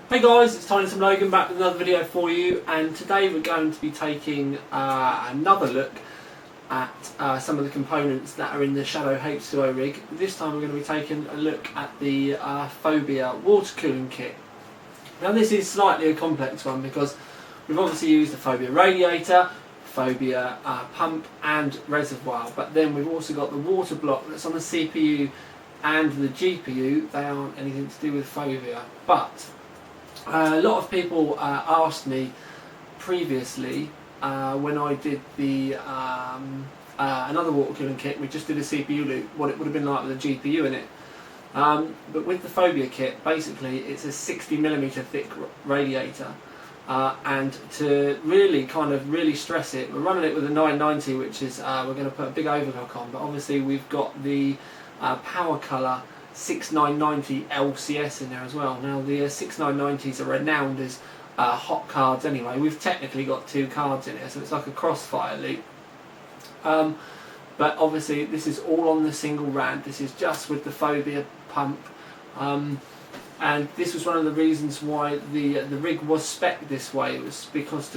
Hey guys, it's Tiny from Logan back with another video for you, and today we're going to be taking another look at some of the components that are in the Shadow H2O rig. This time we're going to be taking a look at the Phobya Watercooling kit. Now this is slightly a complex one because we've obviously used the Phobya Radiator, Phobya pump and reservoir, but then we've also got the water block that's on the CPU and the GPU. They aren't anything to do with Phobya, but a lot of people asked me previously when I did the another water cooling kit. We just did a CPU loop, what it would have been like with a GPU in it. But with the Phobya kit, basically it's a 60mm thick radiator, and to really stress it, we're running it with a 990, which is we're going to put a big overclock on. But obviously we've got the Powercolor 6990 LCS in there as well. Now the 6990s are renowned as hot cards anyway. We've technically got two cards in here, so it's like a crossfire loop. But obviously this is all on the single rad. This is just with the Phobya pump, and this was one of the reasons why the rig was spec'd this way. It was because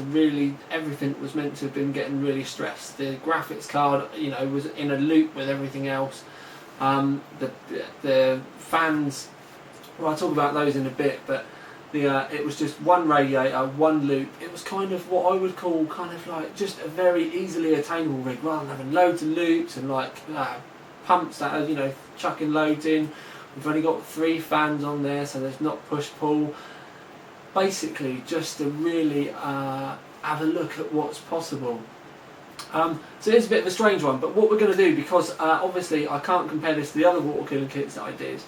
everything was meant to have been getting really stressed. The graphics card, you know, was in a loop with everything else. The fans, well, I'll talk about those in a bit, but it was just one radiator, one loop. It was kind of what I would call kind of like just a very easily attainable rig, rather than having loads of loops and like pumps that are, you know, chucking loads in. We've only got 3 fans on there, so there's not push-pull. Basically just to really have a look at what's possible. So it's a bit of a strange one, but what we're going to do, because obviously I can't compare this to the other water cooling kits that I did,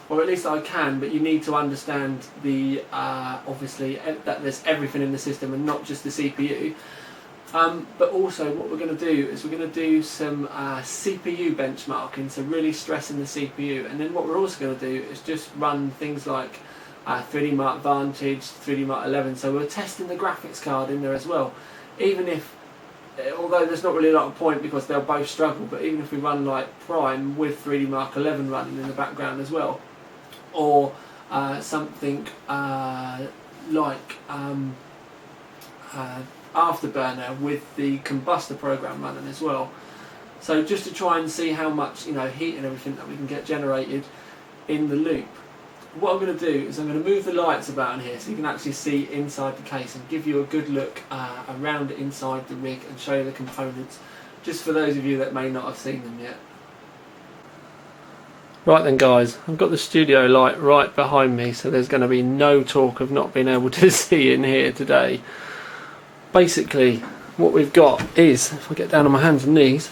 or at least I can, but you need to understand the obviously that there's everything in the system and not just the CPU. But also what we're going to do is we're going to do some CPU benchmarking, so really stressing the CPU, and then what we're also going to do is just run things like 3D Mark Vantage, 3D Mark 11, so we're testing the graphics card in there as well. Even if, although there's not really a lot of point because they'll both struggle, but even if we run like Prime with 3D Mark 11 running in the background as well, or something like Afterburner with the combustor program running as well. So just to try and see how much, you know, heat and everything that we can get generated in the loop. What I'm going to do is I'm going to move the lights about in here so you can actually see inside the case and give you a good look around inside the rig and show you the components, just for those of you that may not have seen them yet. Right then guys, I've got the studio light right behind me, so there's going to be no talk of not being able to see in here today. Basically what we've got is, if I get down on my hands and knees,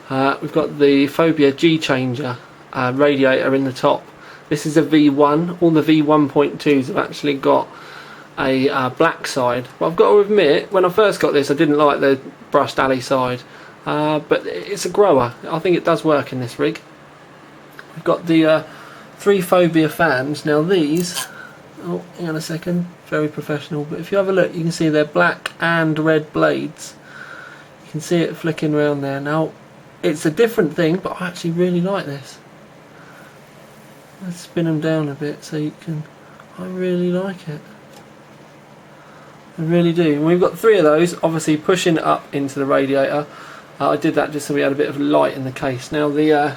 we've got the Phobya G Changer radiator in the top. This is a V1. All the V1.2s have actually got a black side. But I've got to admit, when I first got this I didn't like the brushed alley side, but it's a grower. I think it does work in this rig. We've got the 3 Phobya fans. Now these, oh, hang on a second, very professional, but if you have a look you can see they're black and red blades. You can see it flicking around there. Now it's a different thing, but I actually really like this. Let's spin them down a bit so you can, I really like it. I really do. And we've got 3 of those, obviously pushing it up into the radiator. I did that just so we had a bit of light in the case. Now the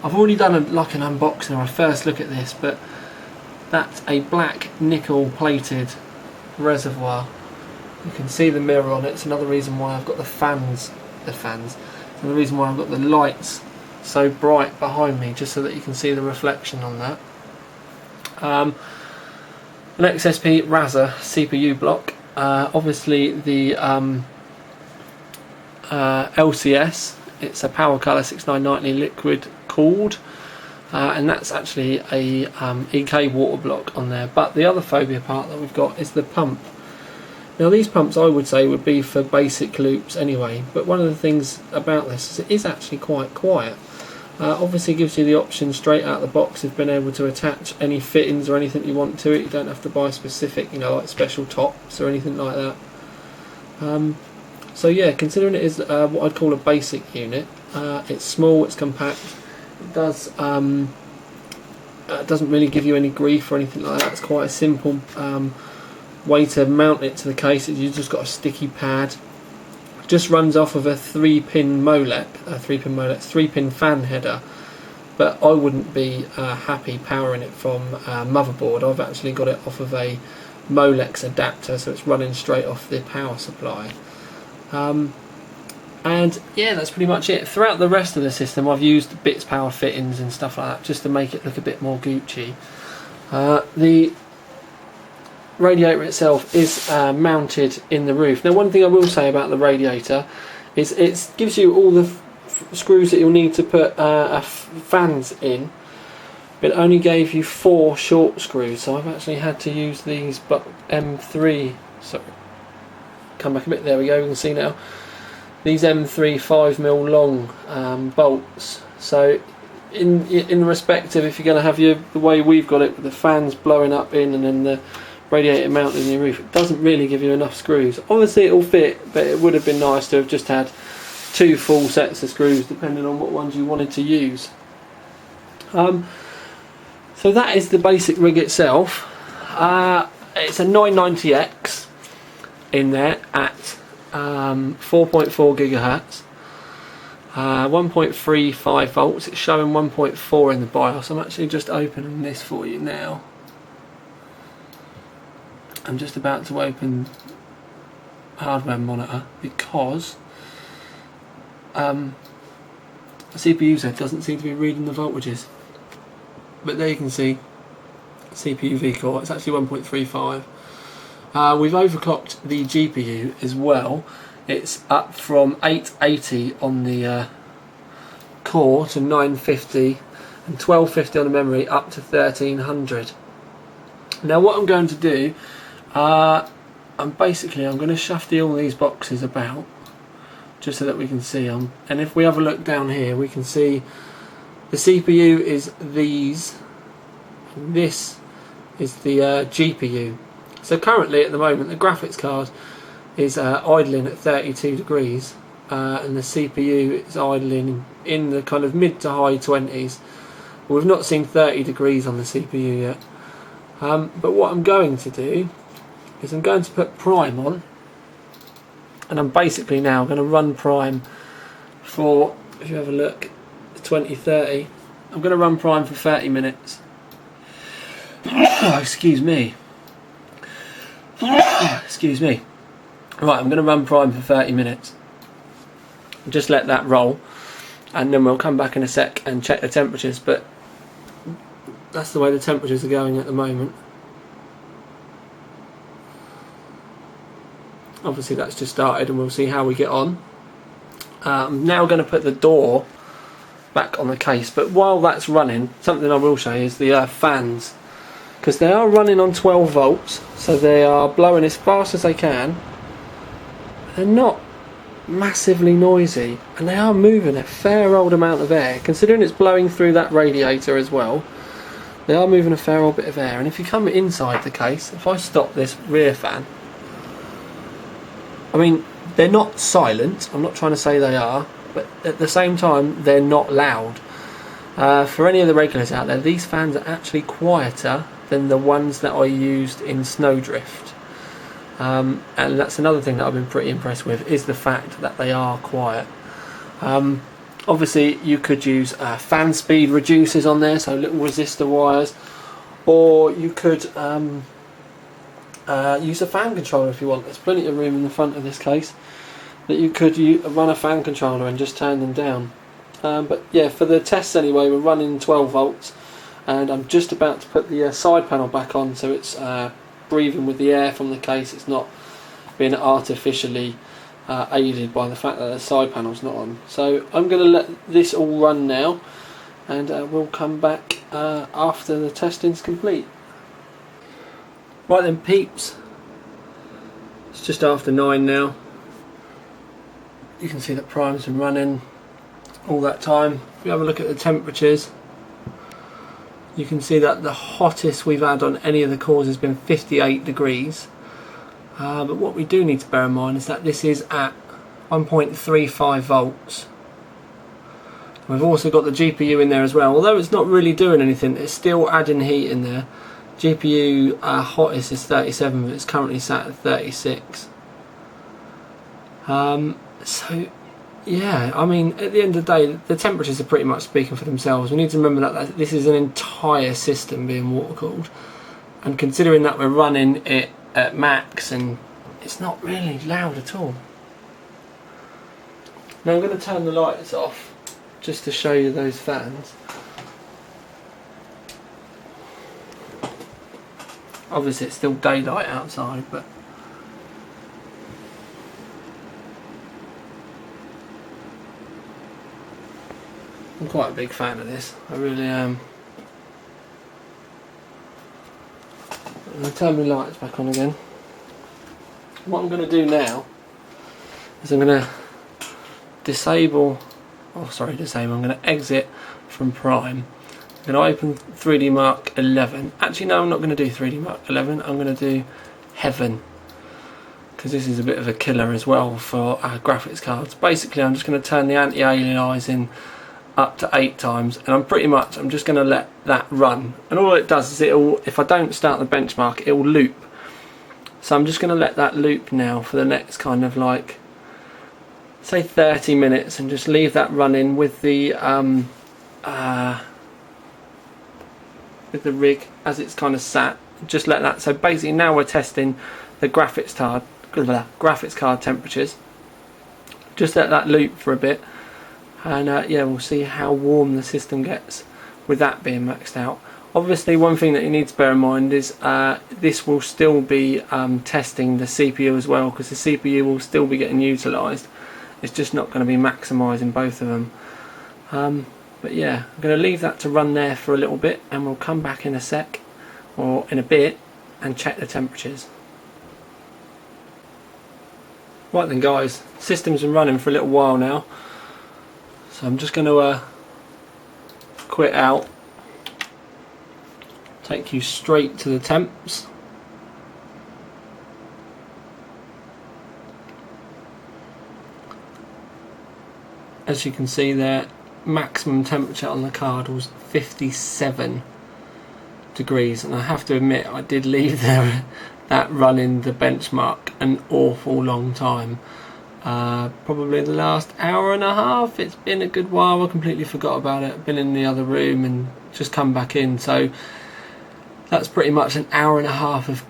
I've already done like an unboxing or a first look at this, but that's a black nickel plated reservoir. You can see the mirror on it. It's another reason why I've got the fans. Another reason why I've got the lights so bright behind me, just so that you can see the reflection on that. An XSP Razer CPU block, obviously the LCS, it's a Powercolor 6990 liquid cooled, and that's actually a EK water block on there. But the other Phobya part that we've got is the pump. Now these pumps I would say would be for basic loops anyway, but one of the things about this is it is actually quite quiet. Obviously gives you the option straight out of the box of being able to attach any fittings or anything you want to it. You don't have to buy specific, you know, like special tops or anything like that. So yeah, considering it is what I'd call a basic unit, it's small, it's compact, it does doesn't really give you any grief or anything like that. It's quite a simple way to mount it to the case. You've just got a sticky pad. It just runs off of a 3-pin Molex, 3-pin fan header. But I wouldn't be happy powering it from motherboard. I've actually got it off of a Molex adapter, so it's running straight off the power supply. And yeah, that's pretty much it. Throughout the rest of the system I've used bits power fittings and stuff like that just to make it look a bit more Gucci. The radiator itself is mounted in the roof. Now, one thing I will say about the radiator is it gives you all the screws that you'll need to put fans in, but it only gave you 4 short screws, so I've actually had to use these M3, sorry, come back a bit, there we go, we can see now, these M3 5mm long bolts. So in respect of if you're going to have the way we've got it with the fans blowing up in and then the radiator mounted in your roof, it doesn't really give you enough screws. Obviously it'll fit, but it would have been nice to have just had 2 full sets of screws depending on what ones you wanted to use. So that is the basic rig itself. It's a 990X in there at 4.4 gigahertz, 1.35 volts. It's showing 1.4 in the BIOS. I'm actually just opening this for you now. I'm just about to open hardware monitor because the CPU set doesn't seem to be reading the voltages, but there you can see CPU V-core, it's actually 1.35. We've overclocked the GPU as well. It's up from 880 on the core to 950 and 1250 on the memory up to 1300. Now what I'm going to do, I'm going to shuffle all these boxes about just so that we can see them, and if we have a look down here we can see the CPU is these, and this is the GPU. So currently at the moment the graphics card is idling at 32 degrees and the CPU is idling in the kind of mid to high 20s. We've not seen 30 degrees on the CPU yet. But what I'm going to do is I'm going to put Prime on, and I'm basically now going to run Prime for, if you have a look, 2030. I'm going to run Prime for 30 minutes. Excuse me. Excuse me. Right, I'm going to run Prime for 30 minutes. Just let that roll, and then we'll come back in a sec and check the temperatures, but that's the way the temperatures are going at the moment. Obviously that's just started and we'll see how we get on. I'm now going to put the door back on the case, but while that's running, something I will show you is the fans, because they are running on 12 volts, so they are blowing as fast as they can. They're not massively noisy, and they are moving a fair old amount of air, considering it's blowing through that radiator as well. They are moving a fair old bit of air, and if you come inside the case, if I stop this rear fan, I mean, they're not silent, I'm not trying to say they are, but at the same time they're not loud. For any of the regulars out there, these fans are actually quieter than the ones that I used in Snowdrift. And that's another thing that I've been pretty impressed with, is the fact that they are quiet. Obviously you could use fan speed reducers on there, so little resistor wires, or you could use a fan controller if you want. There's plenty of room in the front of this case that you could run a fan controller and just turn them down. But yeah, for the tests anyway, we're running 12 volts, and I'm just about to put the side panel back on, so it's breathing with the air from the case. It's not being artificially aided by the fact that the side panel's not on. So I'm going to let this all run now, and we'll come back after the testing's complete. Right then peeps, it's just after 9 now. You can see that Prime's been running all that time. If you have a look at the temperatures, you can see that the hottest we've had on any of the cores has been 58 degrees. But what we do need to bear in mind is that this is at 1.35 volts. We've also got the GPU in there as well. Although it's not really doing anything, it's still adding heat in there. GPU hottest is 37, but it's currently sat at 36. So yeah, I mean, at the end of the day, the temperatures are pretty much speaking for themselves. We need to remember that this is an entire system being water cooled, and considering that we're running it at max, and it's not really loud at all. Now I'm going to turn the lights off just to show you those fans. Obviously it's still daylight outside, but I'm quite a big fan of this. I really am. I'm going to turn my lights back on again. What I'm going to do now is I'm going to disable, I'm going to exit from Prime. I'm going to open 3D Mark 11. Actually no, I'm not going to do 3D Mark 11, I'm going to do Heaven, because this is a bit of a killer as well for graphics cards. Basically I'm just going to turn the anti-aliasing up to 8 times, and I'm just going to let that run, and all it does is if I don't start the benchmark, it will loop. So I'm just going to let that loop now for the next kind of like, say 30 minutes, and just leave that running with the rig as it's kind of sat. Just let that. So basically now we're testing the graphics card temperatures. Just let that loop for a bit, and yeah, we'll see how warm the system gets with that being maxed out. Obviously one thing that you need to bear in mind is this will still be testing the CPU as well, because the CPU will still be getting utilised. It's just not going to be maximising both of them. But yeah, I'm going to leave that to run there for a little bit, and we'll come back in a sec, or in a bit, and check the temperatures. Right then guys, system's been running for a little while now, so I'm just going to quit out, take you straight to the temps. As you can see there, maximum temperature on the card was 57 degrees, and I have to admit I did leave that running the benchmark an awful long time. Probably the last hour and a half. It's been a good while. I completely forgot about it. I've been in the other room and just come back in, so that's pretty much an hour and a half of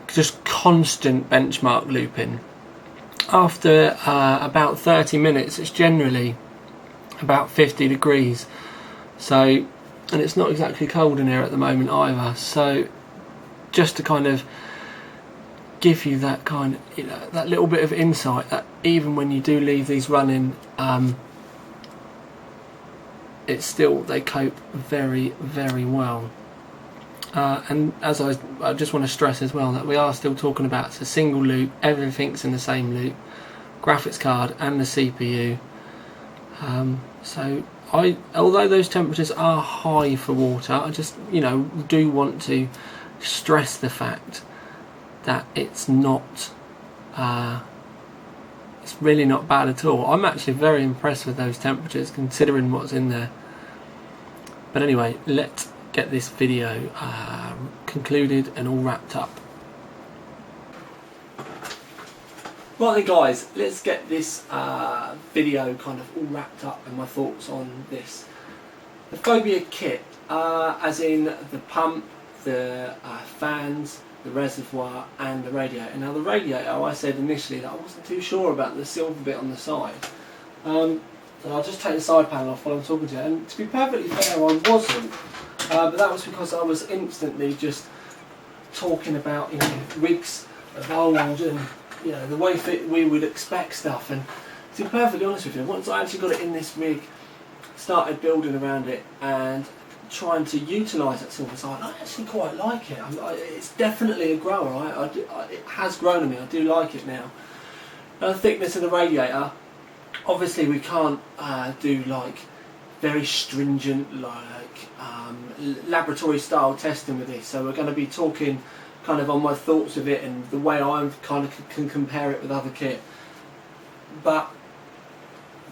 just constant benchmark looping. After about 30 minutes it's generally about 50 degrees, so, and it's not exactly cold in here at the moment either, so just to kind of give you that kind of, you know, that little bit of insight that even when you do leave these running, it's still, they cope very, very well. And as I just want to stress as well that we are still talking about, it's a single loop, everything's in the same loop, graphics card and the CPU. So although those temperatures are high for water, I just, you know, do want to stress the fact that it's not, it's really not bad at all. I'm actually very impressed with those temperatures considering what's in there. But anyway, let's get this video concluded and all wrapped up. Right then guys, let's get this video kind of all wrapped up and my thoughts on this. The Phobya kit, as in the pump, the fans, the reservoir and the radiator. Now the radiator, I said initially that I wasn't too sure about the silver bit on the side. So I'll just take the side panel off while I'm talking to you, and to be perfectly fair I wasn't, but that was because I was instantly just talking about, you know, rigs of old and, you know, the way we would expect stuff. And to be perfectly honest with you, once I actually got it in this rig, started building around it and trying to utilise that silver side, I actually quite like it. It's definitely a grower. It has grown on me. I do like it now. And the thickness of the radiator, obviously we can't do like very stringent like laboratory style testing with this, so we're going to be talking kind of on my thoughts of it and the way I kind of can compare it with other kit. But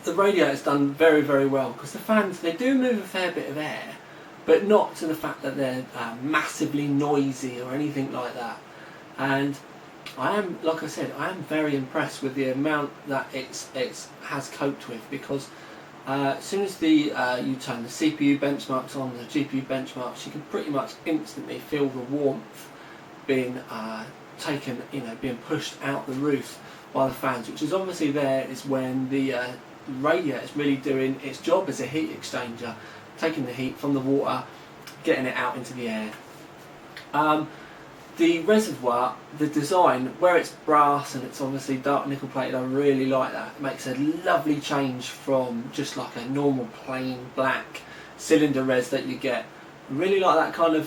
the radiator's done very, very well, because the fans, they do move a fair bit of air, but not to the fact that they're massively noisy or anything like that. And I am, like I said, I am very impressed with the amount that it has coped with, because as soon as you turn the CPU benchmarks on, the GPU benchmarks, you can pretty much instantly feel the warmth being taken, being pushed out the roof by the fans, which is obviously there is when the radiator is really doing its job as a heat exchanger, taking the heat from the water, getting it out into the air. The reservoir, the design, where it's brass and it's obviously dark nickel plated, I really like that. It makes a lovely change from just like a normal plain black cylinder res that you get. I really like that kind of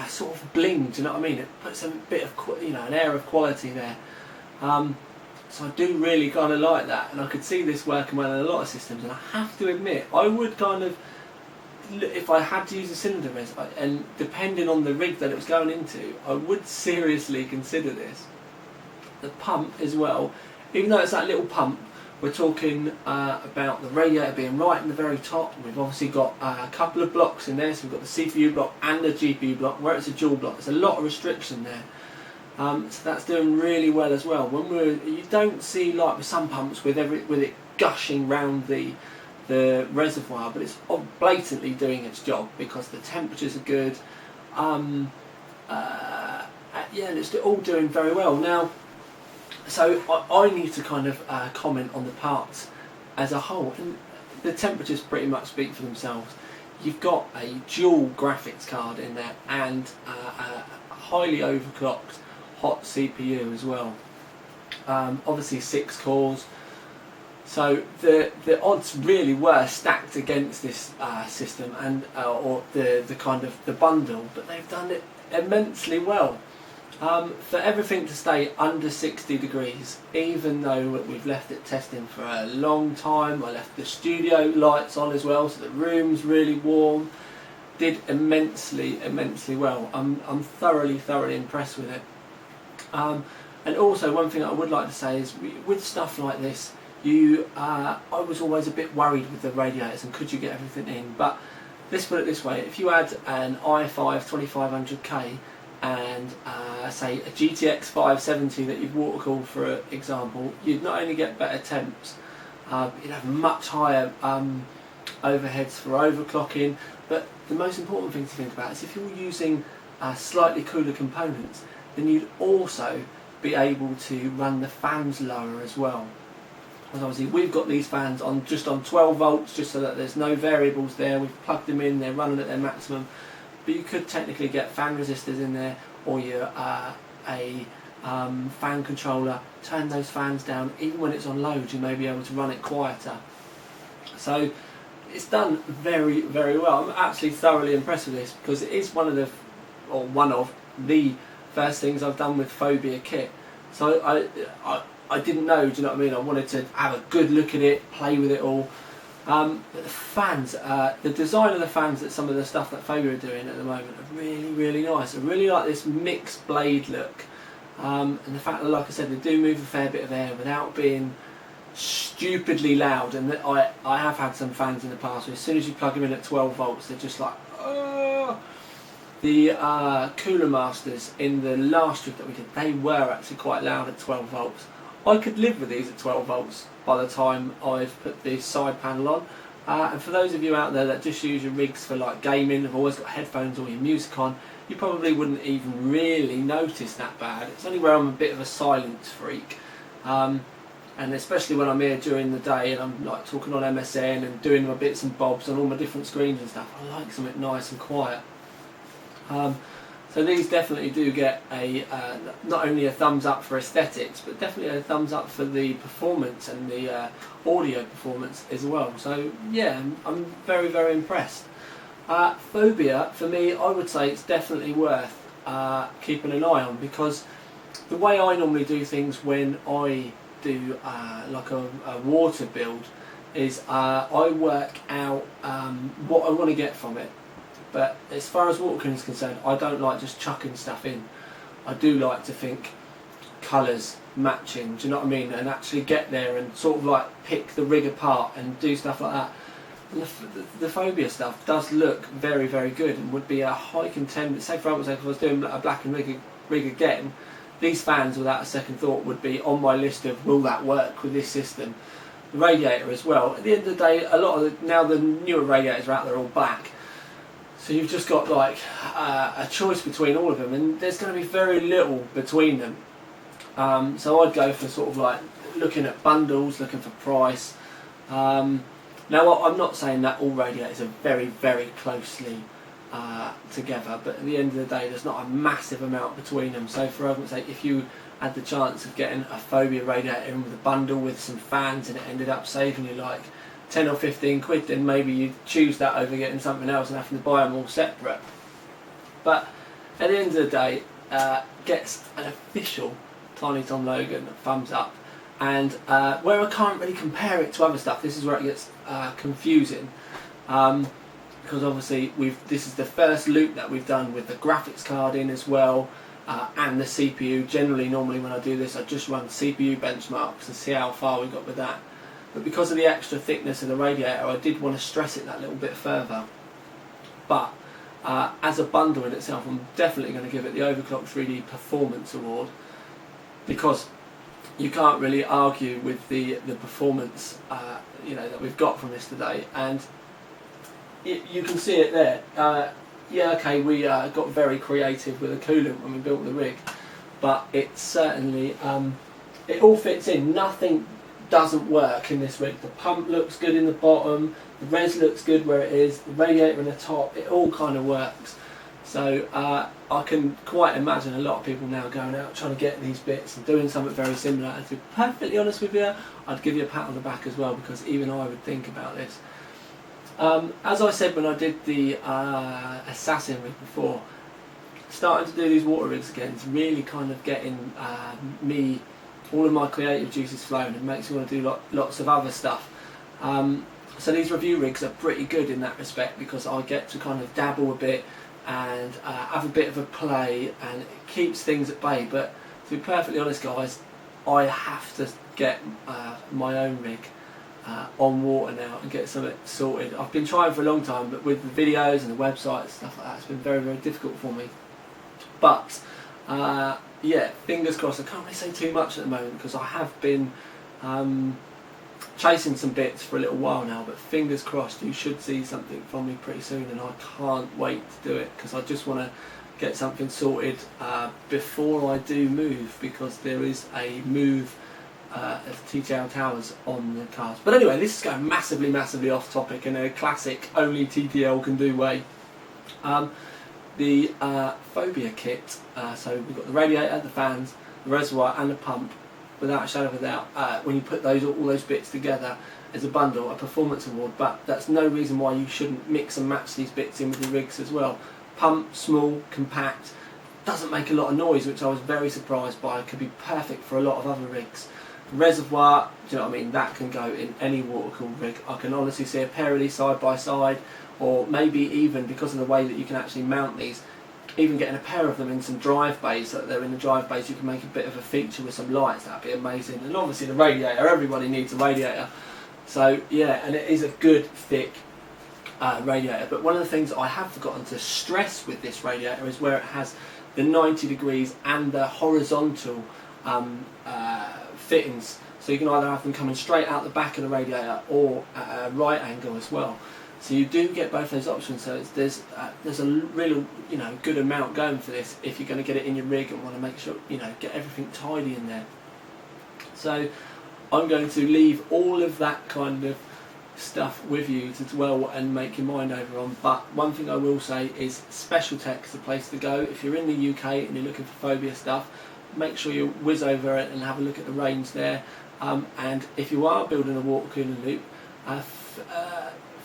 sort of bling, do you know what I mean? It puts a bit of, an air of quality there. So I do really kind of like that, and I could see this working well in a lot of systems. And I have to admit, I would kind of, if I had to use a cylinder res, and depending on the rig that it was going into, I would seriously consider this. The pump as well, even though it's that little pump, we're talking about the radiator being right in the very top. We've obviously got a couple of blocks in there, so we've got the CPU block and the GPU block. Where it's a dual block, there's a lot of restriction there. So that's doing really well as well. You don't see, like with some pumps, with it gushing round the reservoir, but it's blatantly doing its job because the temperatures are good. And it's all doing very well now. So I need to kind of comment on the parts as a whole, and the temperatures pretty much speak for themselves. You've got a dual graphics card in there and a highly overclocked hot CPU as well. Obviously 6 cores. So the odds really were stacked against this system and or the kind of the bundle, but they've done it immensely well. For everything to stay under 60 degrees, even though we've left it testing for a long time. I left the studio lights on as well, so the room's really warm. Did immensely well. I'm thoroughly impressed with it. And also, one thing I would like to say is, with stuff like this, I was always a bit worried with the radiators and could you get everything in. But let's put it this way: if you had an i5 2500K and say a GTX 570 that you've water cooled, for example, you'd not only get better temps, you'd have much higher overheads for overclocking. But the most important thing to think about is if you're using slightly cooler components, then you'd also be able to run the fans lower as well. Because obviously we've got these fans on just on 12 volts, just so that there's no variables there. We've plugged them in, they're running at their maximum. But you could technically get fan resistors in there, or a fan controller, turn those fans down. Even when it's on load, you may be able to run it quieter. So it's done very well. I'm actually thoroughly impressed with this, because it is one of the first things I've done with Phobya kit. So I didn't know, do you know what I mean? I wanted to have a good look at it, play with it all. But the fans, the design of the fans, that some of the stuff that Phobya are doing at the moment are really nice. I really like this mixed blade look, and the fact that, like I said, they do move a fair bit of air without being stupidly loud. And I have had some fans in the past where as soon as you plug them in at 12 volts, they're just like, oh. The Coolermasters in the last rig that we did, they were actually quite loud at 12 volts. I could live with these at 12 volts by the time I've put the side panel on. And for those of you out there that just use your rigs for like gaming, have always got headphones or your music on, you probably wouldn't even really notice that bad. It's only where I'm a bit of a silence freak. And especially when I'm here during the day and I'm like talking on MSN and doing my bits and bobs on all my different screens and stuff, I like something nice and quiet. So these definitely do get a not only a thumbs up for aesthetics, but definitely a thumbs up for the performance and the audio performance as well. So yeah, I'm very impressed. Phobya, for me, I would say it's definitely worth keeping an eye on, because the way I normally do things when I do like a water build is I work out what I want to get from it. But as far as water cooling is concerned, I don't like just chucking stuff in. I do like to think, colours matching, do you know what I mean, and actually get there and sort of like pick the rig apart and do stuff like that. And the Phobya stuff does look very, very good and would be a high contender. Say for example, if I was doing a black and rig again, these fans without a second thought would be on my list of will that work with this system. The radiator as well. At the end of the day, a lot of now the newer radiators are out there all black, so you've just got like a choice between all of them, and there's going to be very little between them. So I'd go for sort of like looking at bundles, looking for price. Now I'm not saying that all radiators are very, very closely together, but at the end of the day there's not a massive amount between them. So for argument's sake, if you had the chance of getting a Phobya radiator in with a bundle with some fans and it ended up saving you like 10 or 15 quid, then maybe you'd choose that over getting something else and having to buy them all separate. But at the end of the day, gets an official Tiny Tom Logan thumbs up. And where I can't really compare it to other stuff, this is where it gets confusing, because obviously this is the first loop that we've done with the graphics card in as well, and the CPU. Generally, normally when I do this, I just run CPU benchmarks and see how far we got with that. But because of the extra thickness of the radiator, I did want to stress it that little bit further. But as a bundle in itself, I'm definitely going to give it the Overclock 3D Performance Award, because you can't really argue with the performance that we've got from this today, and you can see it there. Yeah, okay, we got very creative with the coolant when we built the rig, but it's certainly it all fits in. Nothing doesn't work in this rig. The pump looks good in the bottom, the res looks good where it is, the radiator in the top, it all kind of works. So I can quite imagine a lot of people now going out trying to get these bits and doing something very similar, and to be perfectly honest with you, I'd give you a pat on the back as well, because even I would think about this. As I said when I did the Assassin rig before, starting to do these water rigs again is really kind of getting all of my creative juices flowing, and makes me want to do lots of other stuff. So these review rigs are pretty good in that respect, because I get to kind of dabble a bit and have a bit of a play, and it keeps things at bay. But to be perfectly honest guys, I have to get my own rig on water now and get something sorted. I've been trying for a long time, but with the videos and the website and stuff like that, it's been very, very difficult for me. But yeah, fingers crossed. I can't really say too much at the moment because I have been chasing some bits for a little while now, but fingers crossed you should see something from me pretty soon, and I can't wait to do it because I just want to get something sorted before I do move, because there is a move at TTL Towers on the cards. But anyway, this is going massively off topic in a classic only TTL can do way. The Phobya kit, so we've got the radiator, the fans, the reservoir and the pump. Without a shadow of a doubt, when you put all those bits together as a bundle, a performance award. But that's no reason why you shouldn't mix and match these bits in with the rigs as well. Pump, small, compact, doesn't make a lot of noise, which I was very surprised by. It could be perfect for a lot of other rigs. Reservoir, do you know what I mean? That can go in any water-cooled rig. I can honestly see a pair of these side by side, or maybe even because of the way that you can actually mount these, even getting a pair of them in some drive bays, so that they're in the drive bays, you can make a bit of a feature with some lights. That'd be amazing. And obviously the radiator, everybody needs a radiator. So yeah, and it is a good thick radiator. But one of the things I have forgotten to stress with this radiator is where it has the 90 degrees and the horizontal fittings. So you can either have them coming straight out the back of the radiator or at a right angle as well. So you do get both those options. So there's a real good amount going for this if you're going to get it in your rig and want to make sure get everything tidy in there. So I'm going to leave all of that kind of stuff with you to dwell and make your mind over on. But one thing I will say is Special Tech is the place to go if you're in the UK and you're looking for Phobya stuff. Make sure you whiz over it and have a look at the range there. And if you are building a water cooling loop,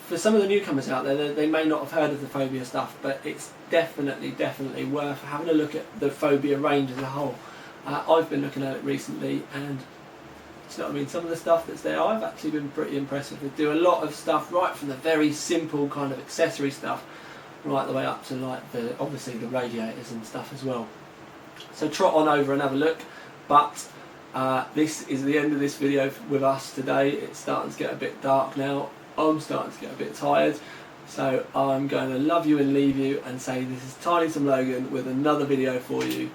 for some of the newcomers out there, they may not have heard of the Phobya stuff, but it's definitely worth having a look at the Phobya range as a whole. I've been looking at it recently, and you know what I mean, some of the stuff that's there I've actually been pretty impressed with. They do a lot of stuff right from the very simple kind of accessory stuff right the way up to like obviously the radiators and stuff as well. So trot on over and have a look. But this is the end of this video with us today. It's starting to get a bit dark now. I'm starting to get a bit tired. So I'm going to love you and leave you and say this is Tiny Tim Logan with another video for you.